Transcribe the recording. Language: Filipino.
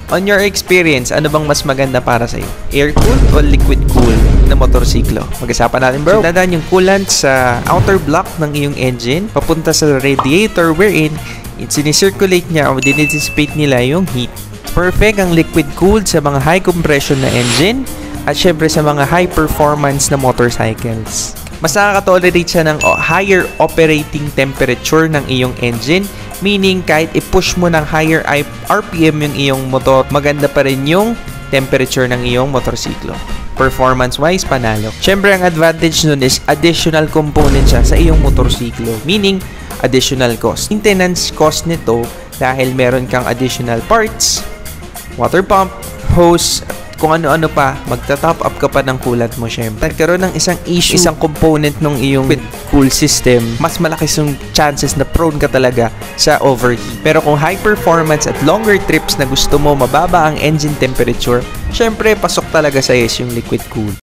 On your experience, ano bang mas maganda para sa'yo? Air-cooled o liquid-cooled na motorsiklo? Mag-usapan natin bro. Dadaan yung coolant sa outer block ng iyong engine papunta sa radiator wherein sinicirculate niya o dinidissipate nila yung heat. Perfect ang liquid-cooled sa mga high compression na engine at syempre sa mga high performance na motorcycles. Mas nakaka-tolerate siya ng higher operating temperature ng iyong engine, meaning kahit i-push mo ng higher RPM yung iyong motor, maganda pa rin yung temperature ng iyong motorsiklo. Performance-wise, panalo. Syempre, ang advantage nun is additional component siya sa iyong motorsiklo, meaning additional cost. Maintenance cost nito dahil meron kang additional parts, water pump, hose, kung ano-ano pa, magta-top up ka pa ng coolant mo syempre. Nagkaroon ng isang issue, isang component ng iyong cool system, mas malaki yung chances na prone ka talaga sa overheat. Pero kung high performance at longer trips na gusto mo, mababa ang engine temperature, syempre pasok talaga sa yung liquid cool.